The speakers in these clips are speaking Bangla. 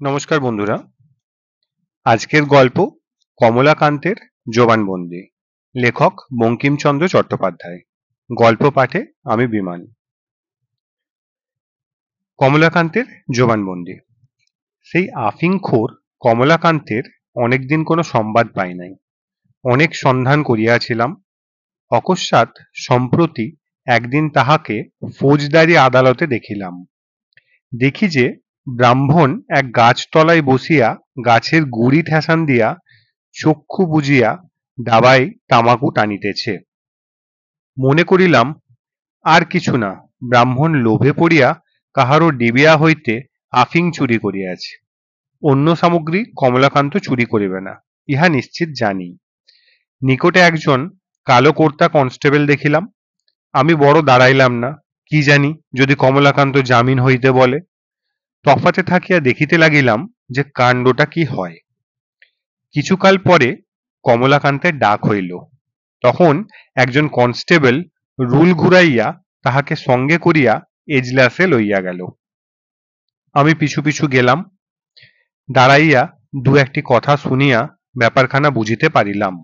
নমস্কার বন্ধুরা, আজকের গল্প কমলাকান্তের জবানবন্দি। লেখক বঙ্কিমচন্দ্র চট্টোপাধ্যায়। গল্প পাঠে আমি বিমান। কমলাকান্তের জবানবন্দি। সেই আফিংখোর কমলাকান্তের অনেকদিন কোনো সংবাদ পাই নাই। অনেক সন্ধান করিয়াছিলাম। অকস্মাৎ সম্প্রতি একদিন তাহাকে ফৌজদারি আদালতে দেখিলাম। দেখি যে ব্রাহ্মণ এক গাছতলায় বসিয়া গাছের গুড়ি ঠেসান দিয়া চক্ষু বুজিয়া দাবায় তামাকু টানিতেছে। মনে করিলাম আর কিছু না, ব্রাহ্মণ লোভে পড়িয়া কাহারও ডিবিয়া হইতে আফিং চুরি করিয়াছে। অন্য সামগ্রী কমলাকান্ত চুরি করিবে না, ইহা নিশ্চিত জানি। নিকটে একজন কালো কর্তা কনস্টেবল দেখিলাম। আমি বড় দাঁড়াইলাম না, কি জানি যদি কমলাকান্ত জামিন হইতে বলে। তফাতে থাকিয়া দেখিতে লাগিলাম যে কাণ্ডটা কি হয়। কিছুকাল পরে কমলাকান্তের ডাক হইল। তখন একজন কনস্টেবল রুল ঘুরাইয়া তাহাকে সঙ্গে করিয়া এজলাসে লইয়া গেল। আমি পিছু পিছু গেলাম। দাঁড়াইয়া দু একটি কথা শুনিয়া ব্যাপারখানা বুঝিতে পারিলাম।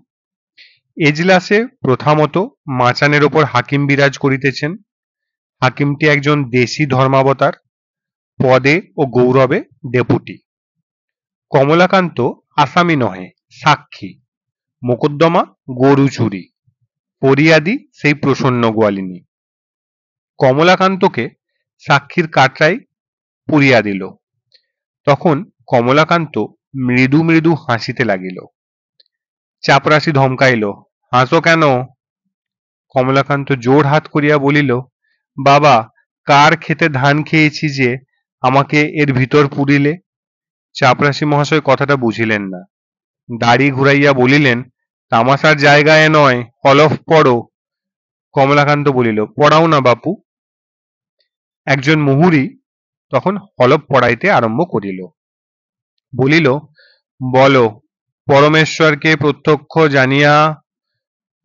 এজলাসে প্রথমত মাচানের ওপর হাকিম বিরাজ করিতেছেন। হাকিমটি একজন দেশি ধর্মাবতার, পদে ও গৌরবে ডেপুটি। কমলাকান্ত আসামি নহে, সাক্ষী। মোকদ্দমা গরু চুরি, ফরিয়াদি সেই প্রসন্ন গোয়ালিনী। কমলাকান্তকে সাক্ষীর কাটরায় পুরিয়া দিল। তখন কমলাকান্ত মৃদু মৃদু হাসিতে লাগিল। চাপরাশি ধমকাইল, হাসো কেন? কমলাকান্ত জোর হাত করিয়া বলিল, বাবা, কার ক্ষেতে ধান খেয়েছি যে আমাকে এর ভিতর পুরিলে? চাপরাশি মহাশয় কথাটা বুঝিলেন না। দাড়ি ঘুরাইয়া বলিলেন, তামাশার জায়গায় নয়, হলফ পড়ো। কমলাকান্ত বলিল, পড়াও না বাপু। একজন মুহুরী তখন হলফ পড়াইতে আরম্ভ করিল। বলিল, বলো, পরমেশ্বরকে প্রত্যক্ষ জানিয়া।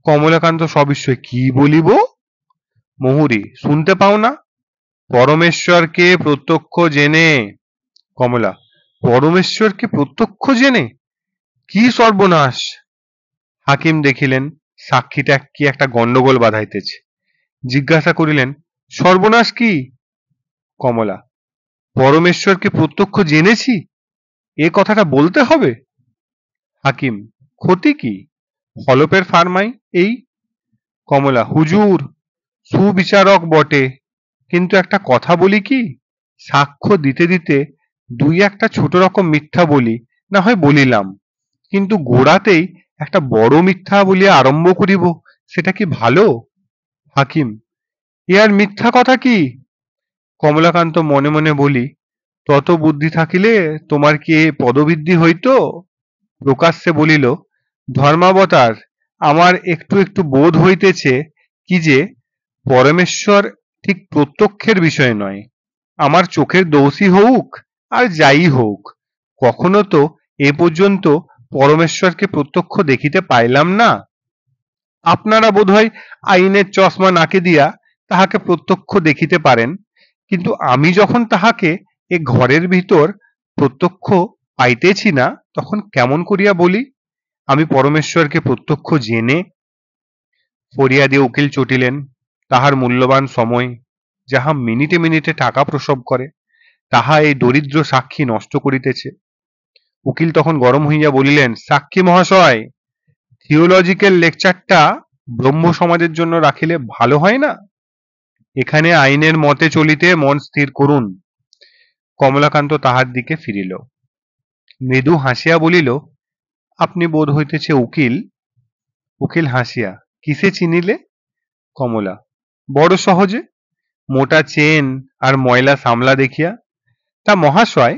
কমলাকান্ত সবিস্ময়ে, কি বলিব? মুহুরী, শুনতে পাও না? পরমেশ্বরকে প্রত্যক্ষ জেনে। কমলা, পরমেশ্বরকে প্রত্যক্ষ জেনে? কি সর্বনাশ! হাকিম দেখিলেন সাক্ষীটা কি একটা গন্ডগোল বাধাইতেছে। জিজ্ঞাসা করিলেন, সর্বনাশ কি? কমলা, পরমেশ্বরকে প্রত্যক্ষ জেনেছি, এ কথাটা বলতে হবে? হাকিম, ক্ষতি কি? হলফের ফারমাই এই। কমলা, হুজুর, সুবিচারক বটে, কিন্তু একটা কথা বলি কি, সাক্ষ্য দিতে দিতে দুই একটা ছোট রকম মিথ্যা বলি না হয় বলিলাম, কিন্তু গোড়াতেই একটা বড় মিথ্যা বলিয়া আরম্ভ করিব, সেটা কি ভালো? হাকিম, এ আর মিথ্যা কথা কি? কমলাকান্ত মনে মনে বলি, তত বুদ্ধি থাকিলে তোমার কি এ পদবৃদ্ধি হইত? প্রকাশ্যে বলিল, ধর্মাবতার, আমার একটু একটু বোধ হইতেছে কি যে পরমেশ্বর ঠিক প্রত্যক্ষের বিষয় নয়। আমার চোখের দোষই হউক আর যাই হউক, কখনো তো এ পর্যন্ত পরমেশ্বরকে প্রত্যক্ষ দেখিতে পাইলাম না। আপনারা বোধহয় আইনের চশমা নাকে দিয়া তাহাকে প্রত্যক্ষ দেখিতে পারেন, কিন্তু আমি যখন তাহাকে এ ঘরের ভিতর প্রত্যক্ষ পাইতেছি না, তখন কেমন করিয়া বলি আমি পরমেশ্বরকে প্রত্যক্ষ জেনে? ফরিয়াদি উকিল চটিলেন। তাহার মূল্যবান সময়, যাহা মিনিটে মিনিটে টাকা প্রসব করে, তাহা এই দরিদ্র সাক্ষী নষ্ট করিতেছে। উকিল তখন গরম হইয়া বলিলেন, সাক্ষী মহাশয়, থিওলজিক্যাল লেকচারটা ব্রহ্ম সমাজের জন্য রাখিলে ভালো হয় না? এখানে আইনের মতে চলিতে মন স্থির করুন। কমলাকান্ত তাহার দিকে ফিরিল। মৃদু হাসিয়া বলিল, আপনি বোধ হইতেছে উকিল। উকিল হাসিয়া, কিসে চিনিলে? কমলা, বড় সহজে, মোটা চেন আর ময়লা সামলা দেখিয়া। তা মহাশয়,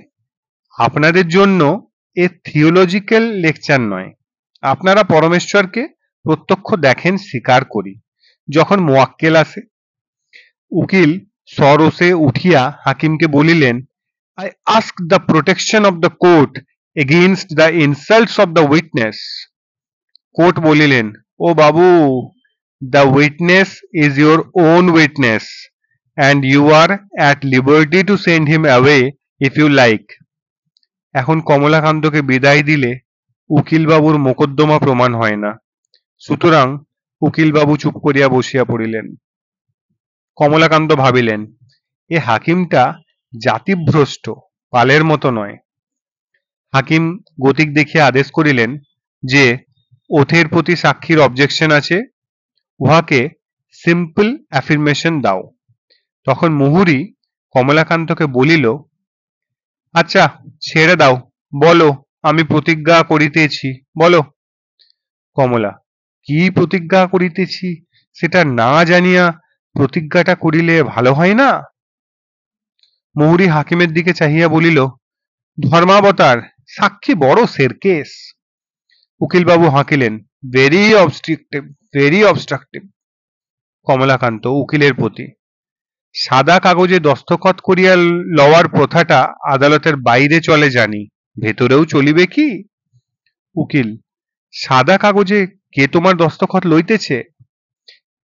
আপনাদের জন্য এ থিওলজিক্যাল লেকচার নয়। আপনারা পরমেশ্বরকে প্রত্যক্ষ দেখেন স্বীকার করি, যখন মোয়াক্কেল আসে। উকিল সরোষে উঠিয়া হাকিমকে বলিলেন, I ask the protection of the court against the insults of the witness. Court বলিলেন, ও বাবু, the witness is your own witness, and you are at liberty to send him away if you like. এখন কমলাকান্তকে বিদায় দিলে উকিলবাবুর মোকদ্দমা প্রমাণ হয় না, সুতরাং উকিলবাবু চুপ করিয়া বসিয়া পড়িলেন। কমলাকান্ত ভাবিলেন, এ হাকিমটা জাতিভ্রষ্ট, পালের মতো নয়। হাকিম গতিক দেখিয়া আদেশ করিলেন যে ওথের প্রতি সাক্ষীর অবজেকশন আছে, উহাকে সিম্পল অ্যাফিরমেশন দাও। তখন মুহুরী কমলাকান্তকে বলিল, আচ্ছা ছেড়ে দাও, বলো আমি প্রতিজ্ঞা করিতেছি, বলো। কমলা, কি প্রতিজ্ঞা করিতেছি সেটা না জানিয়া প্রতিজ্ঞাটা করিলে ভালো হয় না? মুহুরী হাকিমের দিকে চাহিয়া বলিল, ধর্মাবতার, সাক্ষী বড় সেরকেস। উকিলবাবু হাঁকিলেন, very obstructive, very obstructive. Kamalakanta উকিলের প্রতি, সাদা কাগজে দস্তখত করিয়া লওয়ার প্রথাটা আদালতের বাইরে চলে জানি, ভেতরেও চলিবে কি? উকিল, সাদা কাগজে কে তোমার দস্তখত লইতেছে?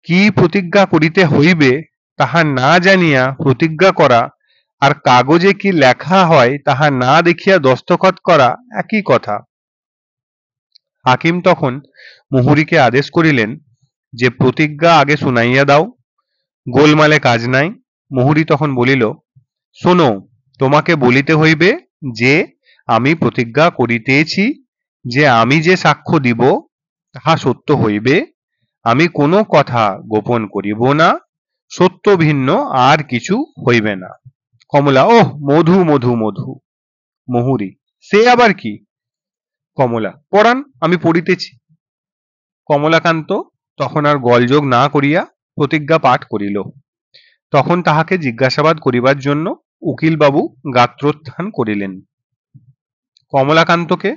কি প্রতিজ্ঞা করিতে হইবে তাহা না জানিয়া প্রতিজ্ঞা করা আর কাগজে কি লেখা হয় তাহা না দেখিয়া দস্তখত করা একই কথা। হাকিম তখন মুহুরীকে আদেশ করিলেন যে প্রতিজ্ঞা আগে শুনাইয়া দাও, গোলমালে কাজ নাই। মুহুরী তখন বলিল, শোনো, তোমাকে বলিতে হইবে যে আমি প্রতিজ্ঞা করিতেছি যে আমি যে সাক্ষ্য দিব তাহা সত্য হইবে, আমি কোনো কথা গোপন করিব না, সত্য ভিন্ন আর কিছু হইবে না। কমলা, ওহ মধু মধু মধু। মুহুরী, সে আবার কি? কমলা, পড়ান, আমি পড়িতেছি। কমলাকান্ত তখন আর গোলযোগ না করিয়া প্রতিজ্ঞা পাঠ করিল। তখন তাহাকে জিজ্ঞাসাবাদ করিবার জন্য উকিলবাবু গাত্রোত্থান করিলেন। কমলাকান্তকে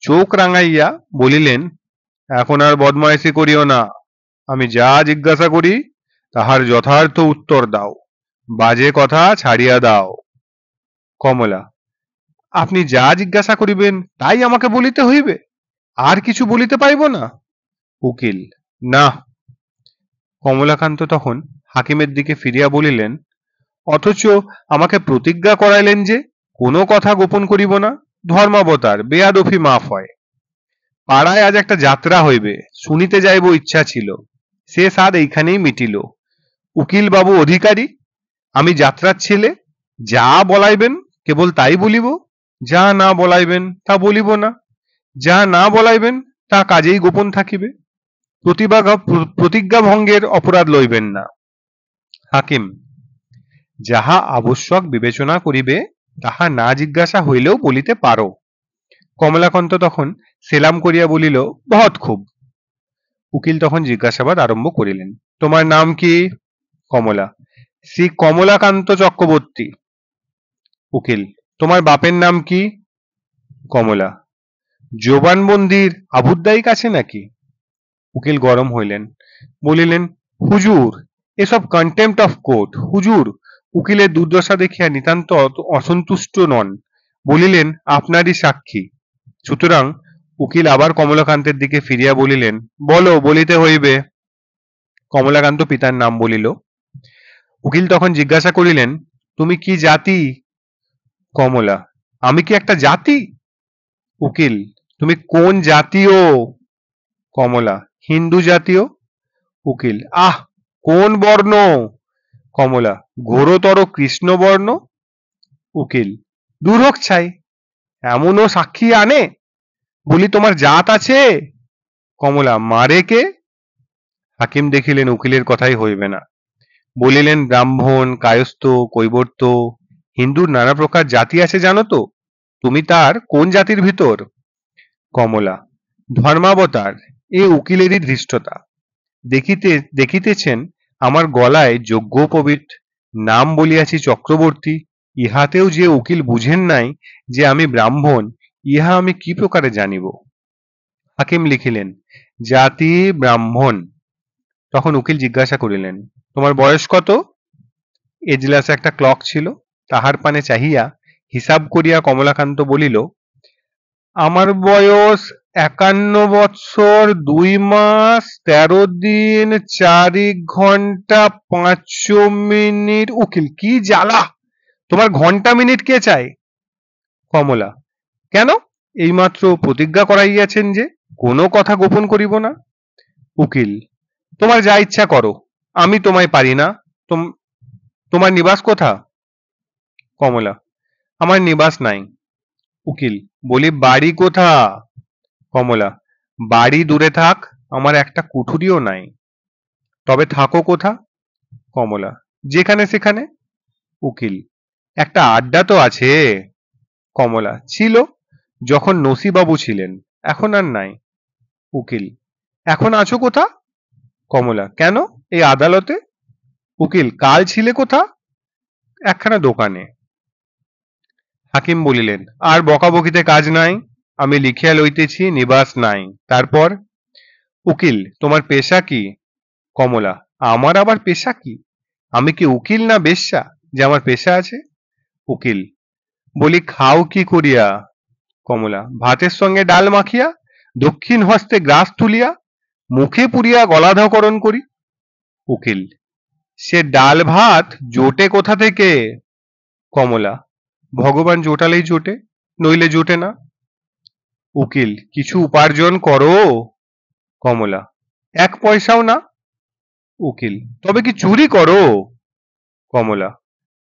চোখ রাঙাইয়া বলিলেন, এখন আর বদমাইশি করিও না, আমি যা জিজ্ঞাসা করি তাহার যথার্থ উত্তর দাও, বাজে কথা ছাড়িয়া দাও। কমলা, আপনি যা জিজ্ঞাসা করিবেন তাই আমাকে বলিতে হইবে, আর কিছু বলিতে পাইব না? উকিল, না। কমলাকান্ত তখন হাকিমের দিকে ফিরিয়া বলিলেন, অথচ আমাকে প্রতিজ্ঞা করাইলেন যে কোনো কথা গোপন করিব না। ধর্মাবতার, বেয়াদফি মাফ হয়। পাড়ায় আজ একটা যাত্রা হইবে, শুনিতে যাইব ইচ্ছা ছিল, সে সাধ এইখানেই মিটিল। উকিল বাবু অধিকারী, আমি যাত্রার ছেলে, যা বলাইবেন কেবল তাই বলিব, যা না বলাইবেন তা বলিব না, যা না বলাইবেন তা কাজেই গোপন থাকিবে। প্রতিজ্ঞা ভঙ্গের অপরাধ লইবেন না। হাকিম, যাহা আবশ্যক বিবেচনা করিবে তাহা না জিজ্ঞাসা হইলেও বলিতে পারো। কমলাকান্ত তখন সেলাম করিয়া বলিল, বহুত খুব। উকিল তখন জিজ্ঞাসাবাদ আরম্ভ করিলেন, তোমার নাম কি? কমলা, শ্রী কমলাকান্ত চক্রবর্তী। উকিল, তোমার বাপের নাম কি? কমলা, জবানবন্দির আবুদ্দায়িক আছে নাকি? উকিল গরম হইলেন, বলিলেন, হুজুর, এসব কন্টেম্পট অফ কোর্ট। হুজুর উকিলের দুর্দশা দেখিয়া নিতান্ত অসন্তুষ্ট নন, বলিলেন, আপনারই সাক্ষী। সুতরাং উকিল আবার কমলাকান্তের দিকে ফিরিয়া বলিলেন, বলো, বলিতে হইবে। কমলাকান্ত পিতার নাম বলিল। উকিল তখন জিজ্ঞাসা করিলেন, তুমি কি জাতি? কমলা, আমি কি একটা জাতি? উকিল, তুমি কোন জাতীয়? কমলা, হিন্দু জাতীয়। উকিল, আহ, কোন বর্ণ? কমলা, ঘোরতর কৃষ্ণবর্ণ। উকিল, দূর হোক ছাই, এমনও সাক্ষী আনে? বলি, তোমার জাত আছে? কমলা, মারে কে? হাকিম দেখিলেন উকিলের কথাই হইবে না, বলিলেন, ব্রাহ্মণ, কায়স্থ, কৈবর্ত, হিন্দুর নানা প্রকার জাতি আছে জানো তো? তুমি তার কোন জাতির ভিতর? কমলা, ধর্মাবতার, এ উকিলেরই ধৃষ্টতা। দেখিতেছেন আমার গলায় যজ্ঞোপবীত, নাম বলিয়াছি চক্রবর্তী, ইহাতেও যে উকিল বুঝেন নাই যে আমি ব্রাহ্মণ, ইহা আমি কি প্রকারে জানিব? হাকিম লিখিলেন, জাতি ব্রাহ্মণ। তখন উকিল জিজ্ঞাসা করিলেন, তোমার বয়স কত? এজলাসে একটা ক্লক ছিল, তাহার পানে চাহিয়া হিসাব করিয়া কমলাকান্ত বলিল, আমার বয়স 51 বৎসর 2 মাস 13 দিন 4 ঘন্টা 5 মিনিট। উকিল, কি জ্বালা, তোমার ঘন্টা মিনিট কে চায়? কমলা, কেন? এইমাত্র প্রতিজ্ঞা করাইয়াছেন যে কোনো কথা গোপন করিব না। উকিল, তোমার যা ইচ্ছা করো, আমি তোমায় পারি না। তোমার নিবাস কোথা? কমলা, আমার নিবাস নাই। উকিল, বলি বাড়ি কোথা? কমলা, বাড়ি দূরে থাক, আমার একটা কুঠুরিও নাই। তবে থাকো কোথা? কমলা, যেখানে সেখানে। উকিল, একটা আড্ডা তো আছে। কমলা, ছিল যখন নসিবাবু ছিলেন, এখন আর নাই। উকিল, এখন আছো কোথা? কমলা, কেন? এই আদালতে। উকিল, কাল ছিলে কোথা? একখানা দোকানে। হাকিম বলিলেন, আর বকাবকিতে কাজ নাই, আমি লিখিয়া লইতেছি নিবাস নাই। তারপর? উকিল, তোমার পেশা কি? কমলা, আমার আবার পেশা কি? আমি কি উকিল না বেশ্যা যে আমার পেশা আছে? উকিল, বলি খাও কি করিয়া? কমলা, ভাতের সঙ্গে ডাল মাখিয়া, দক্ষিণ হস্তে গ্রাস তুলিয়া, মুখে পুরিয়া গলাধঃকরণ করি। উকিল, সে ডাল ভাত জোটে কোথা থেকে? কমলা, ভগবান জোটালেই জোটে, নইলে জোটে না। উকিল, কিছু উপার্জন করো? কমলা, এক পয়সাও না। উকিল, তবে কি চুরি করো? কমলা,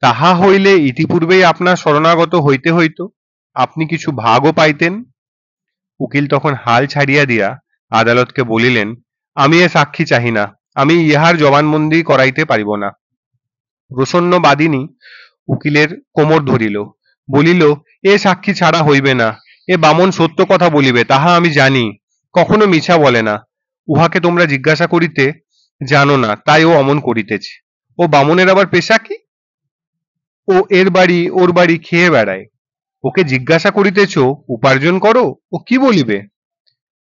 তাহা হইলে ইতিপূর্বেই আপনার শরণাগত হইতে হইত, আপনি কিছু ভাগও পাইতেন। উকিল তখন হাল ছাড়িয়া দিয়া আদালতকে বলিলেন, আমি এ সাক্ষী চাহি না, আমি ইহার জবানবন্দি করাইতে পারিব না। প্রসন্ন বাদিনী উকিলের কোমর ধরিল, বলিল, এ সাক্ষী ছাড়া হইবে না, এ বামন সত্য কথা বলিবে, তাহা আমি জানি, কখনো মিছা বলে না। উহাকে তোমরা জিজ্ঞাসা করিতে জানো না, তাই ও অমন করিতেছে। ও বামনের আবার পেশা কি? ও এর বাড়ি ওর বাড়ি খেয়ে বেড়ায়, ওকে জিজ্ঞাসা করিতেছ উপার্জন করো, ও কি বলিবে?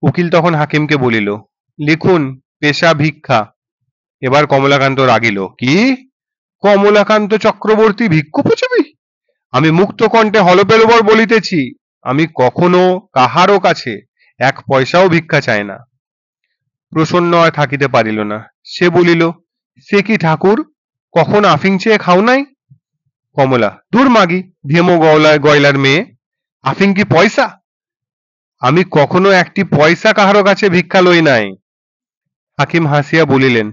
উকিল তখন হাকিমকে বলিল, লিখুন, পেশা ভিক্ষা। এবার কমলাকান্ত রাগিল, কি? কমলাকান্ত চক্রবর্তী ভিক্ষুকচারী? আমি মুক্ত কণ্ঠে হলপেলবর বলিতেছি, আমি কখনো কাহারও কাছে এক পয়সাও ভিক্ষা চাই না। প্রসন্ন আর থাকিতে পারিল না, সে বলিল, সে কি ঠাকুর, কখন আফিং চেয়ে খাও নাই? কমলা, দূর মাগি, ভেমো গয়লার মেয়ে, আফিং কি পয়সা? আমি কখনো একটি পয়সা কাহারো কাছে ভিক্ষা লই নাই। হাকিম হাসিয়া বলিলেন,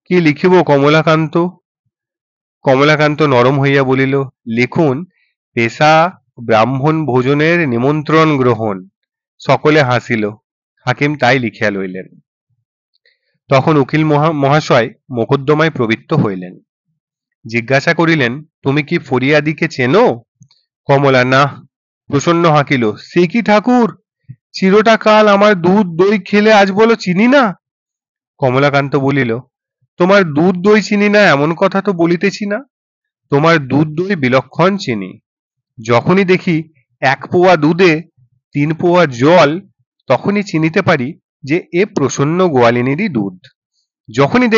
কি লিখিব কমলাকান্ত? কমলাকান্ত নরম হইয়া বলিল, লিখুন, পেশা ব্রাহ্মণ ভোজনের নিমন্ত্রণ গ্রহণ। সকলে হাসিল। হাকিম তাই লিখিয়া লইলেন। তখন উকিল মহাশয় মোকদ্দমায় প্রবৃত্ত হইলেন। জিজ্ঞাসা করিলেন, তুমি কি ফরিয়াদিকে চেনো? কমলা, না। প্রসন্ন হাঁকিল, সে কি ঠাকুর, চিরটা কাল আমার দুধ দই খেলে আজ বলো চিনি না? কমলাকান্ত বলিল, তোমার দুধ দই চিনি না এমন কথা তো বলিতেছি না, তোমার দুধ দই বিলক্ষণ চিনি। যখনই দেখি 1 পোয়া দুধে 3 পোয়া জল, তখনই চিনিতে পারি যে এ প্রসন্ন গোয়ালিনীরই দুধ। যখনই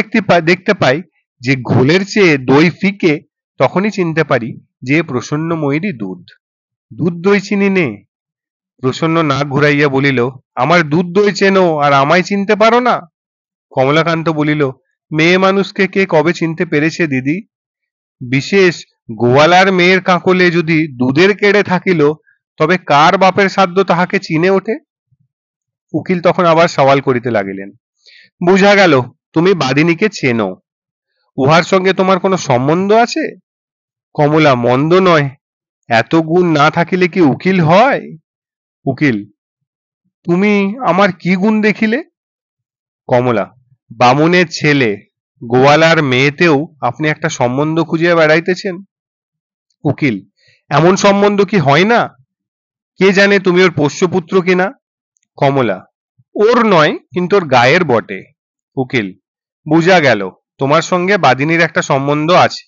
দেখতে পাই যে ঘোলের চেয়ে দই ফিকে, তখনই চিনতে পারি যে এ প্রসন্নময়ীরই দুধ। দুধ দই চিনি নে। প্রসন্ন নাক ঘুরাইয়া বলিল, আমার দুধ দই চেনো আর আমায় চিনতে পারো না? কমলাকান্ত বলিল, মেয়ে মানুষকে কে কবে চিনতে পেরেছে দিদি? বিশেষ গোয়ালার মেয়ের কাকলে যদি দুধের কেড়ে থাকিল, তবে কার বাপের সাধ্য তাহাকে চিনে ওঠে? উকিল তখন আবার সওয়াল করিতে লাগিলেন, বুঝা গেল তুমি বাদিনীকে চেনো, উহার সঙ্গে তোমার কোনো সম্বন্ধ আছে? কমলা, মন্দ নয়, এত গুণ না থাকিলে কি উকিল হয়? উকিল, তুমি আমার কি গুণ দেখিলে? কমলা, বামুনের ছেলে, গোয়ালার মেয়েতেও আপনি একটা সম্বন্ধ খুঁজিয়া বেড়াইতেছেন। উকিল, এমন সম্বন্ধ কি হয় না? কে জানে তুমি ওর পোষ্যপুত্র কিনা? কমলা, ওর নয়, কিন্তু ওর গায়ের বটে। উকিল, বুঝা গেল, তোমার সঙ্গে বাদিনীর একটা সম্বন্ধ আছে।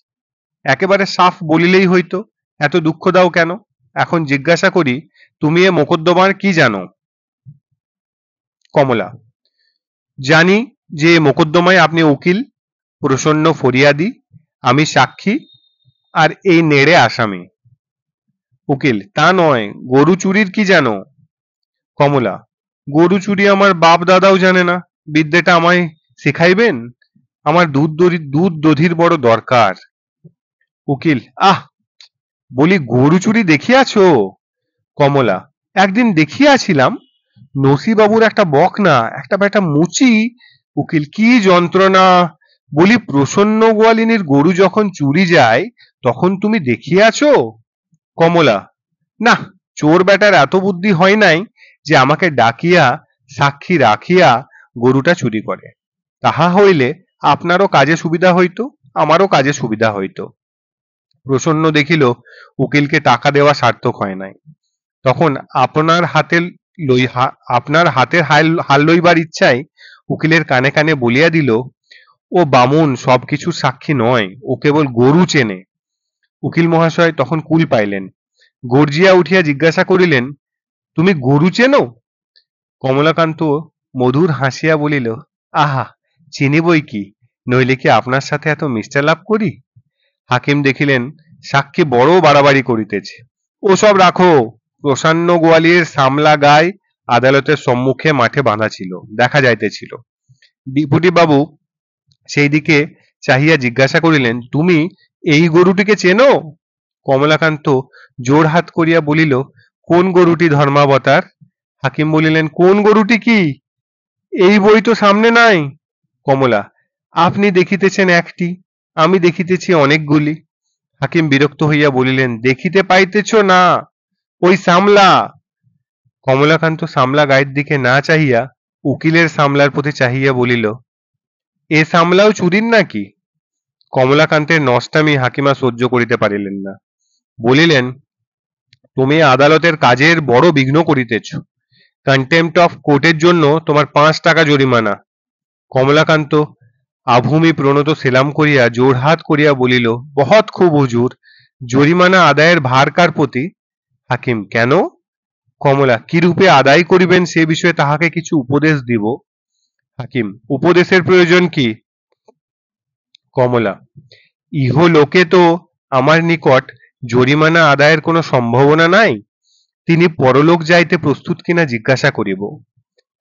একেবারে সাফ বলিলেই হইতো, এত দুঃখ দাও কেন? এখন জিজ্ঞাসা করি, তুমি এ মোকদ্দমার কি জানো? কমলা, জানি যে মোকদ্দমায় আপনি উকিল, প্রসন্ন ফরিয়াদি, আমি সাক্ষী, আর এই নেড়ে আসামি। উকিল, তা নয়, গরু চুরির কি জানো? কমলা, গরু চুরি আমার বাপ দাদাও জানে না, বিদ্যেটা আমায় শেখাইবেন? আমার দুধ দধির বড় দরকার। উকিল, আহ, বলি গরু চুরি দেখিয়াছ? কমলা, একদিন দেখিয়াছিলাম নসিবাবুর একটা বকনা, একটা বেটা মুচি। উকিল: কি যন্ত্রণা! বলি, প্রসন্ন গোয়ালিনীর গরু যখন চুরি যায় তখন তুমি দেখিয়াছ? কমলা: না, চোর বেটার এত বুদ্ধি হয় নাই যে আমাকে ডাকিয়া সাক্ষী রাখিয়া গরুটা চুরি করে। তাহা হইলে আপনারও কাজে সুবিধা হইত, আমারও কাজে সুবিধা হইত। প্রসন্ন দেখিল উকিলকে টাকা দেওয়া সার্থক হয় নাই। তখন আপনার হাতের হাল লইবার ইচ্ছায় উকিলের কানে কানে বলিয়া দিল, ও বামুন সবকিছুর সাক্ষী নয়, ও কেবল গরু চেনে। উকিল মহাশয় তখন কুল পাইলেন, গর্জিয়া উঠিয়া জিজ্ঞাসা করিলেন, তুমি গরু চেনো? কমলাকান্ত মধুর হাসিয়া বলিল, আহা, চিনি বই কি, নইলে কি আপনার সাথে এত মিষ্টালাপ করি? হাকিম দেখিলেন সাক্ষী বড় বাড়াবাড়ি করিতেছে। ওসব রাখো। প্রসন্ন গোয়ালির সামলা গায়ে আদালতের সম্মুখে মাঠে বাঁধা ছিল, দেখা যাইতেছিল। ডেপুটি বাবু সেই দিকে চাহিয়া জিজ্ঞাসা করিলেন, তুমি এই গরুটিকে চেনো? কমলাকান্ত জোড়হাত করিয়া বলিল, কোন গরুটি ধর্মাবতার? হাকিম বলিলেন, কোন গরুটি কি? এই বই তো সামনে নাই। কমলা: আপনি দেখিতেছেন একটি, আমি দেখিতেছি অনেকগুলি। হাকিম বিরক্ত হইয়া বলিলেন, দেখিতে পাইতেছ না, ওই সামলা। কমলাকান্ত সামলা গায়ের দিকে না চাহিয়া উকিলের সামলার প্রতি চাহিয়া বলিল, এ সামলাও চুরির নাকি? কমলাকান্তের নষ্টামি হাকিমা সহ্য করিতে পারিলেন না, বলিলেন, তুমি আদালতের কাজের বড় বিঘ্ন করিতেছ। কন্টেম্পট অফ কোর্টের জন্য তোমার 5 টাকা জরিমানা। কমলাকান্ত আভূমি প্রণত সেলাম করিয়া জোড়হাত করিয়া বলিল, বহুত খুব হুজুর, জরিমানা আদায়ের ভার কার প্রতি? হাকিম: কেন? কমলা: কিরূপে আদায় করিবেন সে বিষয়ে তাহাকে কিছু উপদেশ দিব। হাকিম: উপদেশের প্রয়োজন কি? কমলা: ইহলোকে তো আমার নিকট জরিমানা আদায়ের কোনো সম্ভাবনা নাই, তিনি পরলোক যাইতে প্রস্তুত কিনা জিজ্ঞাসা করিব।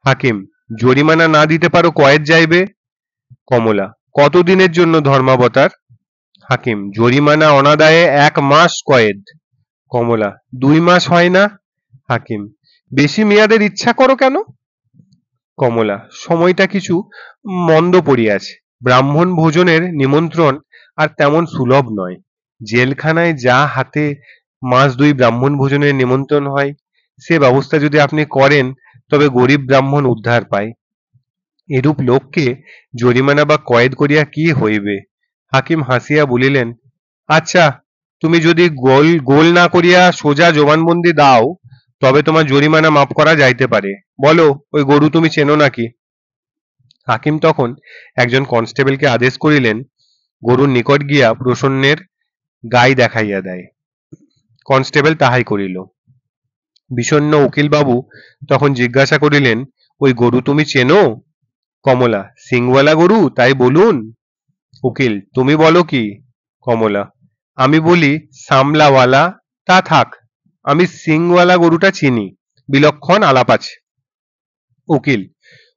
হাকিম: জরিমানা না দিতে পারো কয়েদ যাইবে? কমলা: কতদিনের জন্য ধর্মাবতার? হাকিম: জরিমানা অনাদায়ে 1 মাস কয়েদ। কমলা: 2 মাস হয় না? হাকিম: বেশি মেয়াদের ইচ্ছা করো কেন? কমলা: সময়টা কিছু মন্দ পড়িয়াছে, ব্রাহ্মণ ভোজনের নিমন্ত্রণ আর তেমন সুলভ নয়। জেলখানায় যা হাতে 1 মাস 2 ব্রাহ্মণ ভোজনের নিমন্ত্রণ হয়, সে ব্যবস্থা যদি আপনি করেন তবে গরিব ব্রাহ্মণ উদ্ধার পায়। এরূপ লোককে জরিমানা বা কয়েদ করিয়া কি হইবে? হাকিম হাসিয়া বলিলেন, আচ্ছা, তুমি যদি গোল না করিয়া সোজা জবানবন্দি দাও তবে তোমার জরিমানা মাফ করা যাইতে পারে। বলো, ওই গরু তুমি চেনো নাকি? হাকিম তখন একজন কনস্টেবলকে আদেশ করিলেন, গরুর নিকট গিয়া প্রসন্নের গাই দেখাইয়া দেয়। কনস্টেবল তাহাই করিল। বিষণ্ণ উকিলবাবু তখন জিজ্ঞাসা করিলেন, ওই গরু তুমি চেনো? কমলা: সিংওয়ালা গরু, তাই বলুন। উকিল: তুমি বলো কি? কমলা: আমি বলি সামলাওয়ালা। তা থাক, আমি সিংওয়ালা গরুটা চিনি, বিলক্ষণ আলাপ আছে। উকিল: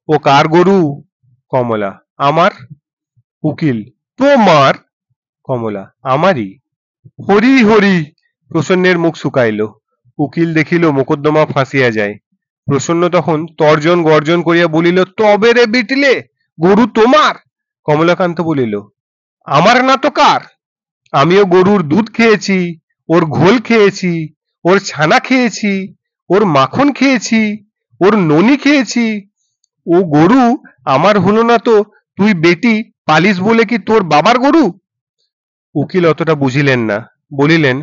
ও কার গরু? কমলা: আমার। উকিল: তোমার? কমলা: আমারই। হরি হরি। প্রসন্নের মুখ শুকাইল। উকিল দেখিল মোকদ্দমা ফাঁসিয়া যায়। প্রসন্ন তখন তর্জন গর্জন করিয়া বলিল, তবে রে বিটলে, গরু তোমার? কমলাকান্ত বলিল, আমার না তো কার? আমিও গরুর দুধ খেয়েছি, ওর ঘোল খেয়েছি, ওর ছানা খেয়েছি, ওর মাখন খেয়েছি, ওর ননি খেয়েছি। ও গরু আমার হলো না তো তুই বেটি পালিস বলে কি তোর বাবার গরু? উকিল অতটা বুঝিলেন না, বলিলেন,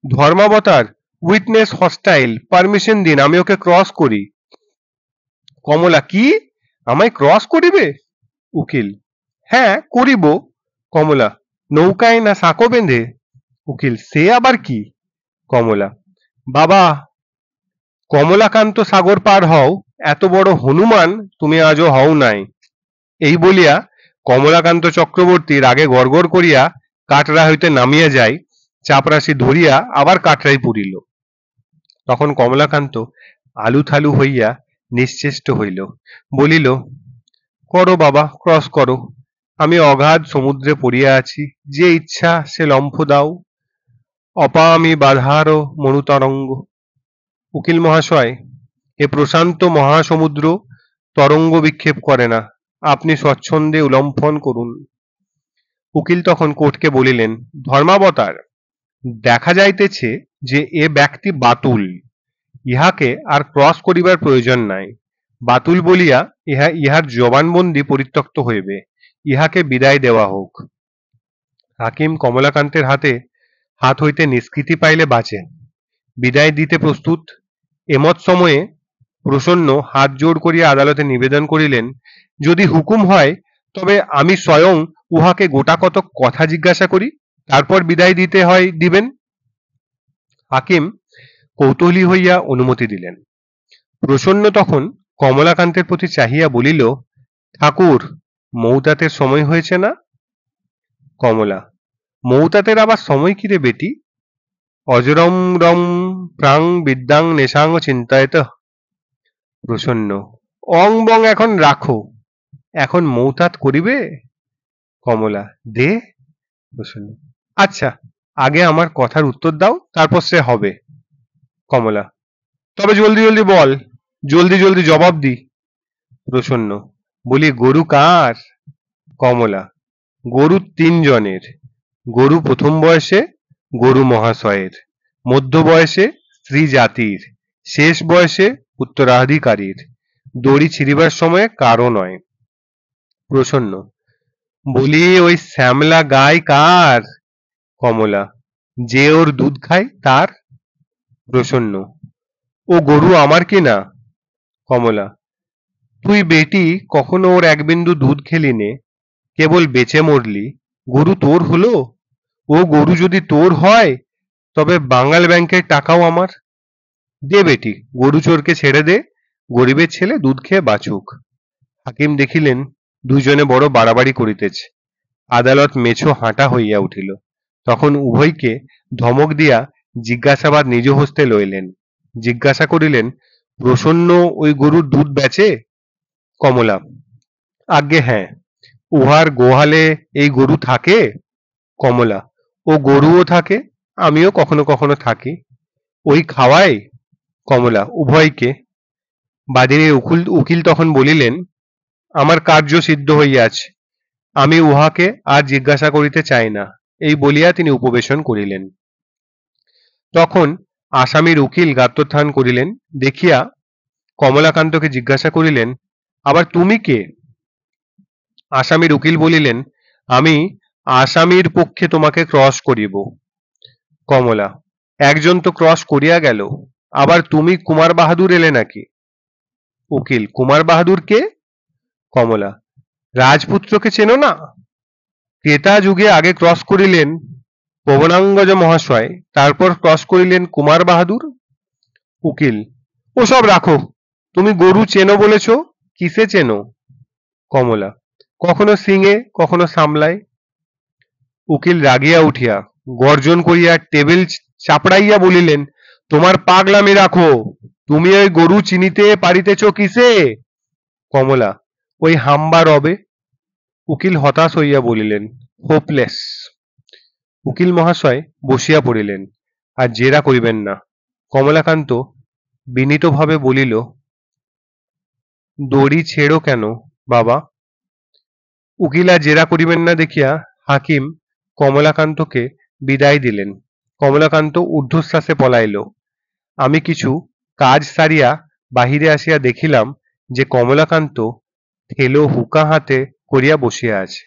ধর্মাবতার, উইটনেস হস্টাইল, পারমিশন দিন, আমি ওকে ক্রস করি। কমলা: কি, আমায় ক্রস করিবে? উকিল: হ্যাঁ, করিব। কমলা: নৌকায় না সাঁকো বেঁধে? উকিল: সে আবার কি? কমলা: বাবা, কমলাকান্ত সাগর পার হও, এত বড় হনুমান তুমি আজও হও নাই। এই বলিয়া কমলাকান্ত চক্রবর্তী রাগে গড়গড় করিয়া কাটরা হইতে নামিয়া যায়, চাপরাশি ধরিয়া আবার কাটরায় পুরিল। তখন কমলাকান্ত আলুথালু হইয়া নিশ্চেষ্ট হইল, বলিল, করো বাবা, ক্রস করো, আমি অগাধ সমুদ্রে পড়িয়া আছি, যে ইচ্ছা সে লম্ফ দাও, অপামি বাধারো মরুতরঙ্গ। উকিল মহাশয়, এ প্রশান্ত মহাসমুদ্র তরঙ্গ বিক্ষেপ করে না, আপনি স্বচ্ছন্দে উল্লম্ফন করুন। উকিল তখন কোর্টকে বলিলেন, ধর্মাবতার, দেখা যাইতেছে যে এ ব্যক্তি বাতুল, ইহাকে আর ক্রস করিবার প্রয়োজন নাই। বাতুল বলিয়া ইহার জবানবন্দি পরিত্যক্ত হইবে, ইহাকে বিদায় দেওয়া হোক। হাকিম কমলাকান্তের হাত হইতে নিষ্কৃতি পাইলে বাঁচে, বিদায় দিতে প্রস্তুত। এমত সময়ে প্রসন্ন হাত জোড় করিয়া আদালতে নিবেদন করিলেন, যদি হুকুম হয় তবে আমি স্বয়ং উহাকে গোটা কতক কথা জিজ্ঞাসা করি, তারপর বিদায় দিতে হয় দিবেন। হাকিম কৌতূহলী হইয়া অনুমতি দিলেন। প্রসন্ন তখন কমলাকান্তের প্রতি চাহিয়া বলিল, ঠাকুর, মৌতাতের সময় হয়েছে না? কমলা, মৌতাতের আবার সময় কি রে বেটি? অজরম রম প্রাং বিদ্যাং নেশাং চিন্তায়ত। প্রসন্ন, অং বং এখন রাখো, এখন মৌতাত করিবে? কমলা, দে। প্রসন্ন, আচ্ছা, আগে আমার কথার উত্তর দাও, তারপর সে হবে। কমলা, তবে জলদি জলদি বল, জলদি জলদি জবাব দি। প্রসন্ন, বলি গরু কার? কমলা, গরু 3 জনের। গরু প্রথম বয়সে গরু মহাশয়ের, মধ্য বয়সে স্ত্রী জাতির, শেষ বয়সে উত্তরাধিকারীর। দড়ি ছিঁড়িবার সময় কারও নয়। প্রসন্ন, বলি ওই শ্যামলা গাই কার? কমলা, যে ওর দুধ খায় তার। প্রসন্ন, ও গরু আমার কিনা? কমলা, তুই বেটি কখনো ওর এক বিন্দু দুধ খেলি নে, কেবল বেঁচে মরলি, গরু তোর হলো? ও গরু যদি তোর হয় তবে বাঙাল ব্যাংকের টাকাও আমার। দে বেটি, গরু চোরকে ছেড়ে দে, গরিবের ছেলে দুধ খেয়ে বাঁচুক। হাকিম দেখিলেন দুইজনে বড় বাড়াবাড়ি করিতেছে। আদালত মেছো হাঁটা হইয়া উঠিল। তখন উভয়কে ধমক দিয়া জিজ্ঞাসাবাদ নিজ হস্তে লইলেন। জিজ্ঞাসা করিলেন, প্রসন্ন ওই গরুর দুধ বেচে? কমলা, আজ্ঞে হ্যাঁ। উহার গোহালে এই গরু থাকে? কমলা, ও গরুও থাকে, আমিও কখনো কখনো থাকি। ওই খাওয়াই? কমলা, উভয়কে। বাদিনীর উকিল তখন বলিলেন, আমার কার্য সিদ্ধ হইয়াছে, আমি উহাকে আর জিজ্ঞাসা করিতে চাই না, এই বলিয়া তিনি উপবেশন করিলেন। তখন আসামির উকিল গাত্রোত্থান করিলেন দেখিয়া কমলাকান্তকে জিজ্ঞাসা করিলেন, আবার তুমি কে? আসামির উকিল বলিলেন, আমি আসামির পক্ষে তোমাকে ক্রস করিব। কমলা, একজন তো ক্রস করিয়া গেল, আবার তুমি কুমার বাহাদুর এলে নাকি? উকিল, কুমার বাহাদুর কে? কমলা, রাজপুত্রকে চেনো না? ত্রেতা যুগে আগে ক্রস করিলেন পবনাঙ্গজ মহাশয়, তারপর ক্রস করিলেন কুমার বাহাদুর। উকিল, ওসব রাখো, তুমি গরু চেনো বলেছ, কিসে চেনো? কমলা, কখনো সিংয়ে, কখনো সামলায়। উকিল রাগিয়া উঠিয়া গর্জন করিয়া টেবিল চাপড়াইয়া বলিলেন, তোমার পাগলামি রাখো, তুমি ওই গরু চিনিতে পারিতেছ কিসে? কমলা, ওই হাম্বা রবে। উকিল হতাশ হইয়া বলিলেন, হোপলেস। উকিল মহাশয় বসিয়া পড়িলেন, আর জেরা করিবেন না। কমলাকান্ত বিনীতভাবে বলিল, দড়ি ছেড়ো কেন বাবা? উকিল আর জেরা করিবেন না দেখিয়া হাকিম কমলাকান্তকে বিদায় দিলেন। কমলাকান্ত ঊর্ধ্বশ্বাসে পলাইল। আমি কিছু কাজ সারিয়া বাহিরে আসিয়া দেখিলাম যে কমলাকান্ত থেলো হুকা হাতে করিয়া বসিয়া আছে।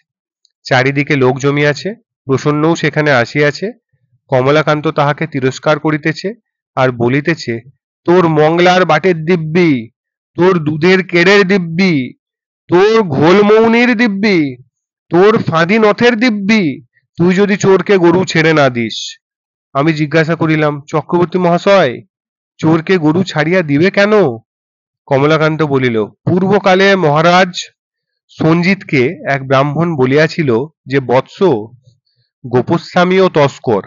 চারিদিকে লোক জমিয়াছে, প্রসন্নও সেখানে আসিয়াছে। কমলাকান্ত তাহাকে তিরস্কার করিতেছে আর বলিতেছে, তোর মংলার বাটের দিব্যি, তোর দুধের কেড়ের দিব্যি, তোর ঘোলমৌনির দিব্যি, তোর ফাঁদি নথের দিব্যি, তুই যদি চোরকে গরু ছেড়ে না দিস। আমি জিজ্ঞাসা করিলাম, চক্রবর্তী মহাশয়, চোরকে গরু ছাড়িয়া দিবে কেন? কমলাকান্ত বলিল, পূর্বকালে মহারাজ সঞ্জিতকে এক ব্রাহ্মণ বলিয়াছিল যে, বৎস, গোপস্বামী ও তস্কর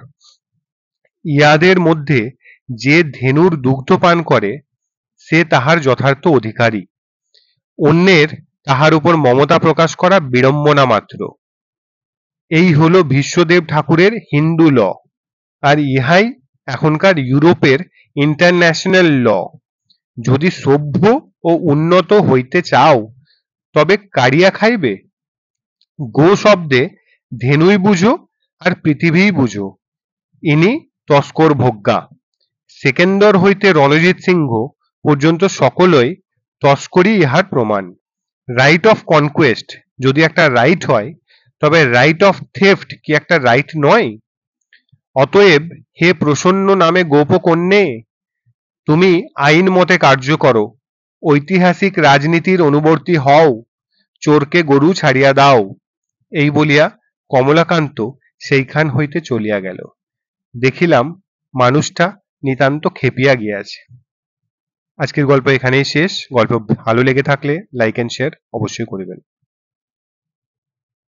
ইহাদের মধ্যে যে ধেনুর দুগ্ধ পান করে সে তাহার যথার্থ অধিকারী, অন্যের তাহার উপর মমতা প্রকাশ করা বিড়ম্বনা মাত্র। এই হল ভীষ্মদেব ঠাকুরের হিন্দু ল, আর ইহাই এখনকার ইউরোপের ইন্টারন্যাশনাল ল। যদি সভ্য ও উন্নত হইতে চাও তবে কারিয়া খাইবে। গো শব্দে ধেনুই বুঝো আর পৃথিবীই বুঝো। ইনি তস্কর ভোগ্যা। সেকেন্দর হইতে রণজিৎ সিংহ পর্যন্ত সকলই তস্করই ইহার প্রমাণ। রাইট অফ কনকোয়েস্ট যদি একটা রাইট হয় তবে রাইট অফ থেফট কি একটা রাইট নয়? অতএব হে প্রসন্ন নামে গোপকন্যে, তুমি আইন মতে কার্য করো, ঐতিহাসিক রাজনীতির অনুবর্তী হও, চোরকে গরু ছাড়িয়া দাও। এই বলিয়া কমলাকান্ত সেইখান হইতে চলিয়া গেল। দেখিলাম মানুষটা নিতান্ত খেপিয়া গিয়াছে। আজকের গল্প এখানেই শেষ। গল্প ভালো লেগে থাকলে লাইক এন্ড শেয়ার অবশ্যই করিবেন।